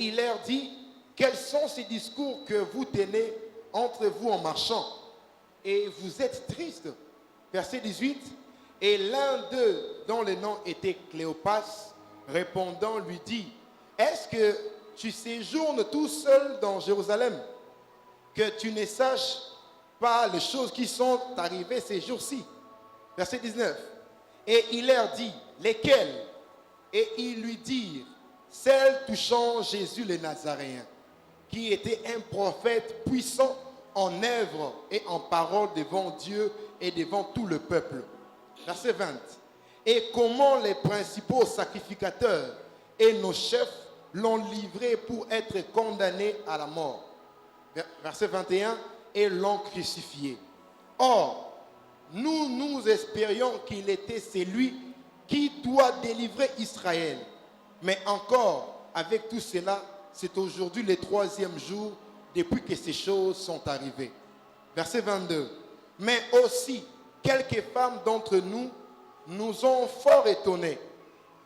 il leur dit, quels sont ces discours que vous tenez entre vous en marchant? Et vous êtes tristes. Verset 18. Et l'un d'eux, dont le nom était Cléopas, répondant, lui dit, est-ce que tu séjournes tout seul dans Jérusalem, que tu ne saches pas les choses qui sont arrivées ces jours-ci? Verset 19. Et il leur dit, lesquelles? Et ils lui dirent, celles touchant Jésus le Nazaréen, qui était un prophète puissant en œuvre et en parole devant Dieu et devant tout le peuple. Verset 20. Et comment les principaux sacrificateurs et nos chefs l'ont livré pour être condamné à la mort. Verset 21. Et l'ont crucifié. Or, nous espérions qu'il était celui qui doit délivrer Israël. Mais encore, avec tout cela, c'est aujourd'hui le 3e jour depuis que ces choses sont arrivées. Verset 22. Mais aussi, quelques femmes d'entre nous nous ont fort étonnés,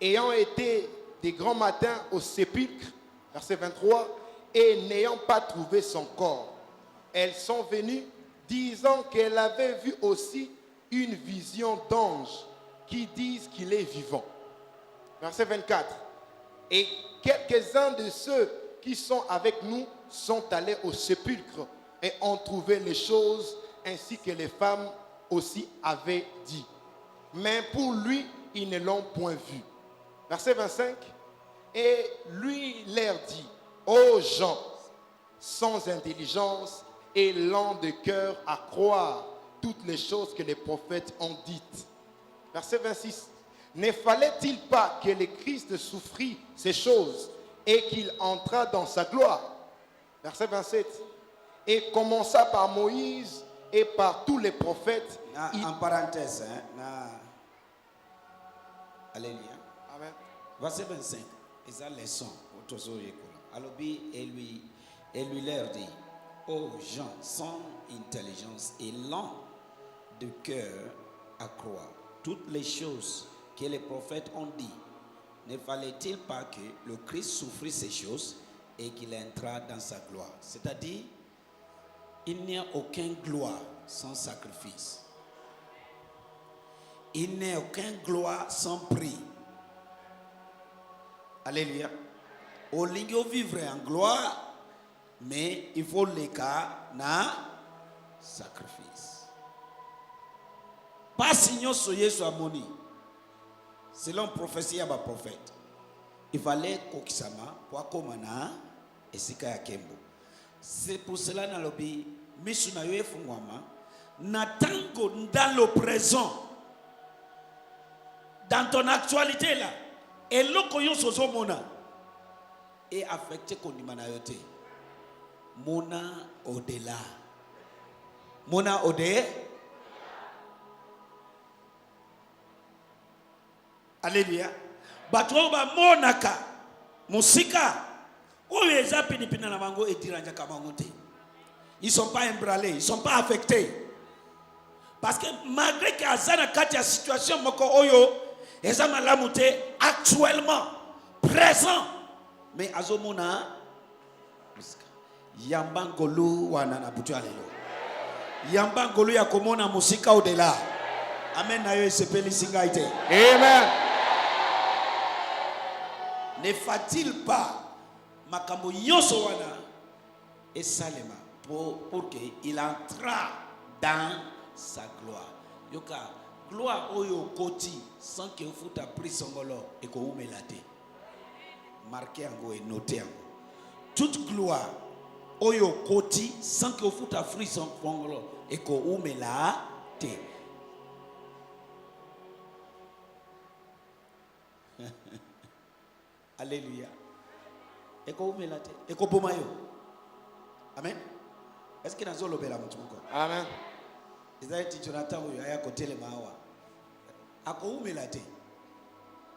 ayant été des grands matins au sépulcre, verset 23, et n'ayant pas trouvé son corps. Elles sont venues disant qu'elles avaient vu aussi une vision d'anges qui disent qu'il est vivant. Verset 24. Et quelques-uns de ceux qui sont avec nous sont allés au sépulcre et ont trouvé les choses ainsi que les femmes aussi avaient dit. Mais pour lui, ils ne l'ont point vu. Verset 25. Et lui leur dit, ô gens sans intelligence et lents de cœur à croire toutes les choses que les prophètes ont dites. Verset 26. Ne fallait-il pas que le Christ souffrit ces choses et qu'il entra dans sa gloire? Verset 27. Et commença par Moïse et par tous les prophètes. En parenthèse, Alléluia. Amen. Verset 25. Ils ont leçon. Alors, et lui leur dit, ô gens sans intelligence et lents de cœur à croire toutes les choses que les prophètes ont dit, ne fallait-il pas que le Christ souffrit ces choses et qu'il entra dans sa gloire? C'est-à-dire, il n'y a aucune gloire sans sacrifice. Il n'y a aucune gloire sans prix. Alléluia. Au lingo vivre en gloire, mais il faut les cas na sacrifice. Pas sinon soyez sur amoni. Selon prophétie à ma prophète, il fallait kokisama pour komana et sika ya kembo. C'est pour cela dans le pays, misuna yo efungwama natango dans le présent, dans ton actualité là, et loko yo sozo mona et affecté konima na yote. Mona au-delà. Mona au-delà. Alléluia. Batwa ba monaka musika oyo eza pinipina na bango etiranja kabango te. Ils sont pas emballés, ils sont pas affectés. Parce que malgré que azana kati ya situation moko oyo eza malamu te actuellement présent, mais azomona musika yambangolu wana na butu alelo. Yambangolu ya komona musika au-delà. Amen na yo sepeli singaite. Amen. Ne faut-il pas makambo yoso wana et salema pour que il entra dans sa gloire. Yoka gloire oyo koti sans que vous ta pris songolo et ko umelate. Marqué ango et noté ango. Toute gloire oyo koti sans que vous ta pris songolo et ko umelate. Alléluia. Eko umelate. Eko bomayo. Amen. Est-ce que nazo lobela mutu mko? Amen. Izaiti Jonathan huyo aya kotele mawa. Ako umelate.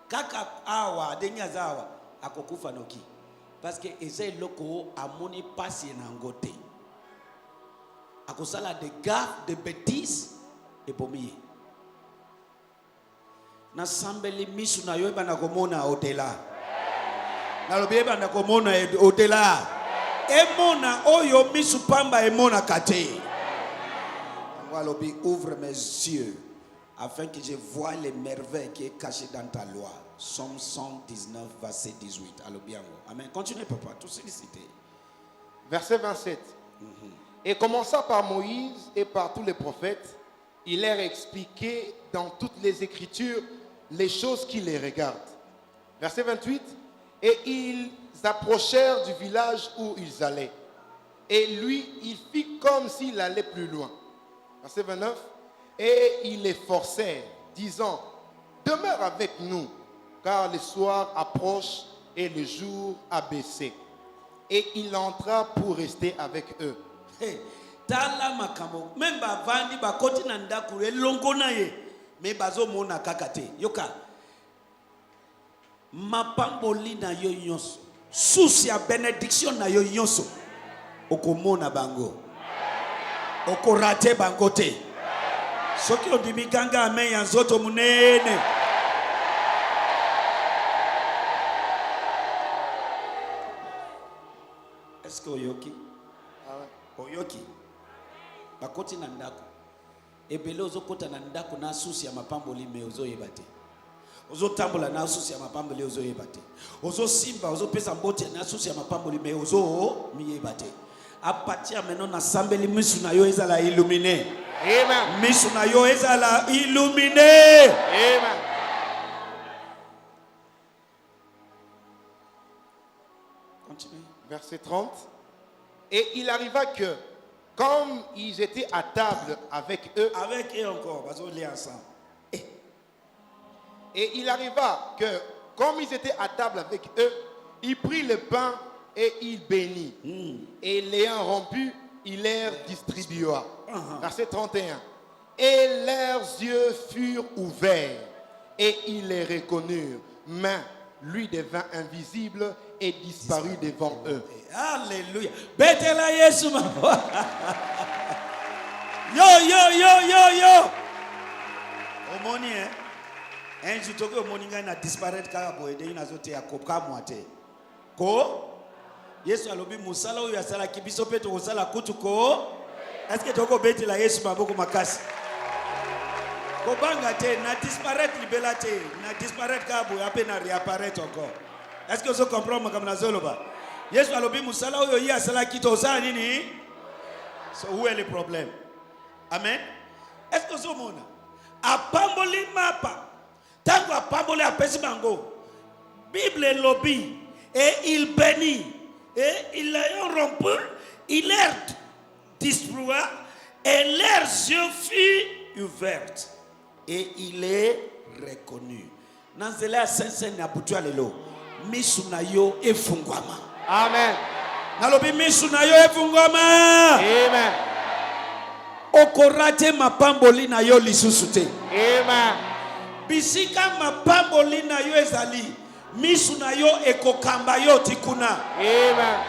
Kaka awa denya zawa akokufa noki. Parce que ezai loko amoni pasi na ngote. Akosala de gaffes, de bêtises et bomier. Na sambeli misu na yoba na komona au-delà. nalobi ebanda komona au-delà emona oyo misu pamba emona kate nalobi ouvre mes yeux afin que je voie les merveilles qui est caché dans ta loi. Somme 119 verset 18 alobi yango. Amen. Continuez papa, tout sollicité. Verset 27. Et commençant par Moïse et par tous les prophètes, il leur expliquait dans toutes les Écritures les choses qui les regardent. Verset 28. Et ils approchèrent du village où ils allaient. Et lui, il fit comme s'il allait plus loin. Verset 29. Et ils les forcèrent, disant, demeure avec nous, car le soir approche et le jour a baissé. Et il entra pour rester avec eux. Hey, tala makambo même bavandi bakoti na ndaku elongo na ye me bazomona kaka te yoka mapamboli na yo nyonso susi ya bénédiction na yo nyonso okomona bango okorate bango te soki ondimi ganga amen ya nzoto munene. Est-ce que oyoki oyoki bakoti na ndako ebele ozokota na ndako na susi ya mapamboli me ozoyeba te ozotambola na susi ya mapamboli ozoyeba te ozosimba ozopesa mbote na susi ya mapamboli me miyeba te à partir maintenant na sambeli misu na yo ezala illuminé. Amen. Misu na yo ezala illuminé. Amen. Continue. Verset 30. Et il arriva que, comme ils étaient à table avec eux, encore, parce qu'on est ensemble. Et il arriva que, comme ils étaient à table avec eux, il prit le pain et il bénit. Et l'ayant rompu, il leur distribua. Verset 31. Et leurs yeux furent ouverts et ils les reconnurent. Mais lui devint invisible et disparut devant eux. Alléluia. Betela Yesu ma. Yo. Omoni un jour toko omoni nga na disparaître kaka boede ina zote ya koka mwate. Ko Yesu alobi musala oyo asala kibiso pe to sala kutu ko. Est-ce que toko betela Yesu maboko makasi? Ko banga te na disparaître libela te na disparaître kaka boye ape na réapparaître encore. Est-ce que vous comprenez comme nazoloba? Yesu alobi musala oyo yi asala kito osala nini? So où est le problème? Amen. Est-ce que vous mona? Apamboli mapa. Tango apamboli apesi bango. Bible lobby et il bénit et il a rompu, il leur distribua et leurs yeux furent ouverts et il est reconnu. Nanzela sense na butua lelo. Misu na yo efungwama. Amen. Nalobi misu na yo efungwama. Amen. Okorate mapamboli na yo lisusu te. Amen. Bisika mapamboli na yo ezali. Misu na yo ekokamba yo tikuna. Amen.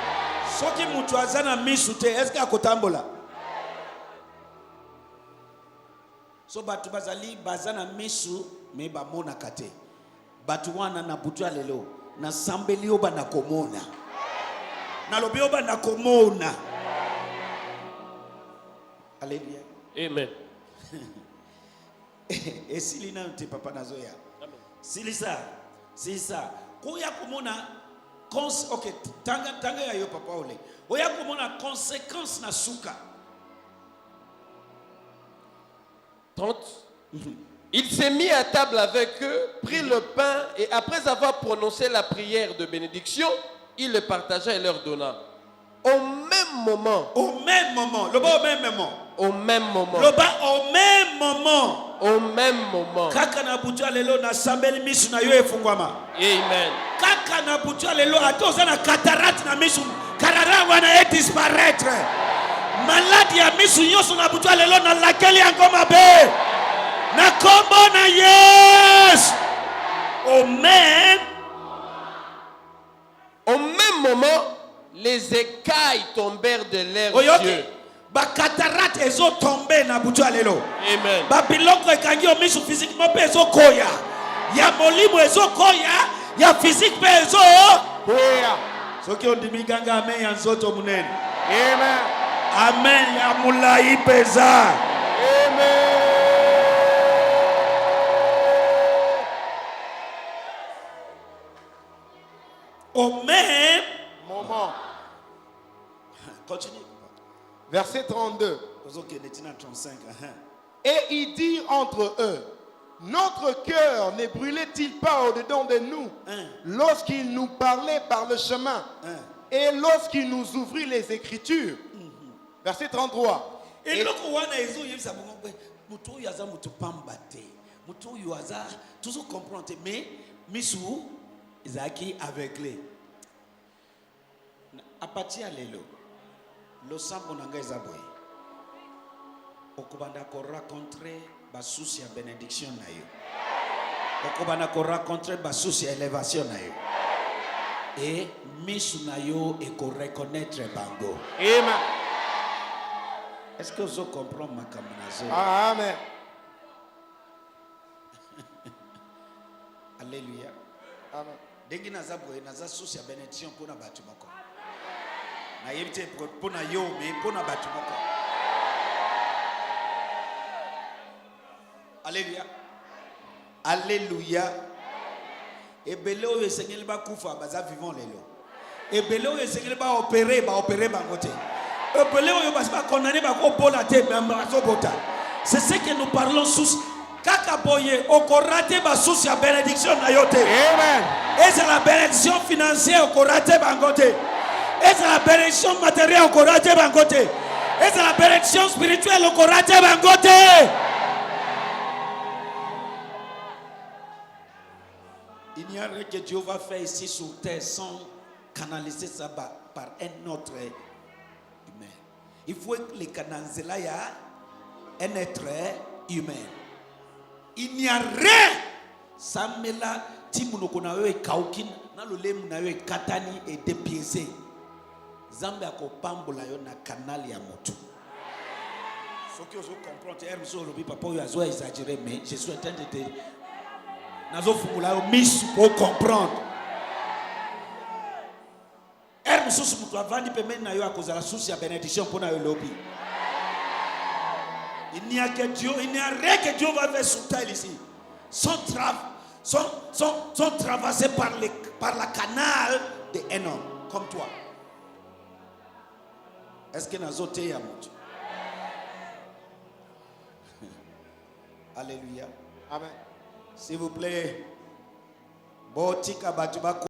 Soki mutu azana misu te, est-ce que akotambola? So batu bazali bazana misu me ba mona kate. Batu wana na butua lelo na sambeli oba na komona. Na lobi oba na komona. Alléluia. Amen. Et silina nte papa nazoya. Amen. Silisa. Koya komona OK, tanga ya yo papa ole. Oya komona conséquence na suka. 30. Il s'est mis à table avec eux, prit le pain et après avoir prononcé la prière de bénédiction, il le partagea et leur donna. Au même moment. Kaka na butua lelo na sambeli misu na yo efungwama. Amen. Kaka na butua lelo atoza na cataracte na misu karara wana et disparaître. Malade ya misu yoso na butua lelo na lakeli ngoma be. Na kombo na yes. Au même moment, les écailles tombèrent de leurs yeux. Ba cataracte ezo tomber na butua lelo. Amen. Ba biloko ekangi o misu physiquement pe ezo koya. Ya molimo ezo koya, ya physique pe ezo Kuya. soki ondimi ganga amen ya nzoto munene. Amen. Amen ya mulai peza. Amen. Au même Moment. continue. Verset 32. Ok, 35. Et il dit entre eux, notre cœur ne brûlait-il pas au-dedans de nous lorsqu'il nous parlait par le chemin et lorsqu'il nous ouvrit les Écritures? Verset 33. Et donc, on a ezo yebisa bongo mutu yaza mutu pambate. Mutu yaza toujours comprendre mais misu izaki aveuglé. À partir de lelo, le sambo nanga ezaboy. Okobanda ko rencontrer ba souci ya bénédiction na yo. Okobanda ko rencontrer ba souci ya élévation na yo. Et misu na yo et ko reconnaître bango. Amen. Est-ce que vous comprenez ma caminazo? Amen. Alléluia. Amen. Dengi naza boye naza souci ya bénédiction pour na batu moko. Na yebite pour na yo mais pour na batu moko. Alléluia. Alléluia. Ebele oyo esengeli ba kufa baza vivant lelo. Ebele oyo esengeli ba opérer bango te. Ebele oyo ba condamner ba ko bola te bazo bota. C'est ce que nous parlons sous kaka boye okorate ba sous ya bénédiction na yo te. Amen. Et c'est la bénédiction financière okorate bango te. Et c'est la bénédiction matérielle okorate bango te. Et c'est la bénédiction spirituelle okorate bango te. Il n'y a rien que Dieu va faire ici sur terre sans canaliser ça par un autre humain. Il faut que les canaliser là, il y a un être humain. Il n'y a rien. Ça me l'a timunoko na yo e kaukin na lolemu na yo e katani et dépiécé. Zambe akopambola yo na canal ya moto. Faut que vous compreniez. Hermes sur le papa yo azo exagéré mais je suis en train de te nazo fungula yo miss pour comprendre. Hermes sur mutu avandi pembeni na yo akozala souci ya bénédiction pour na yo lobby. Il n'y a que Dieu, il n'y a rien que Dieu va faire sur terre ici. Sont traversés par la canal d'un homme comme toi. Est-ce que nous avons été à moto? Alléluia. Amen. S'il vous plaît, Botika Batuba.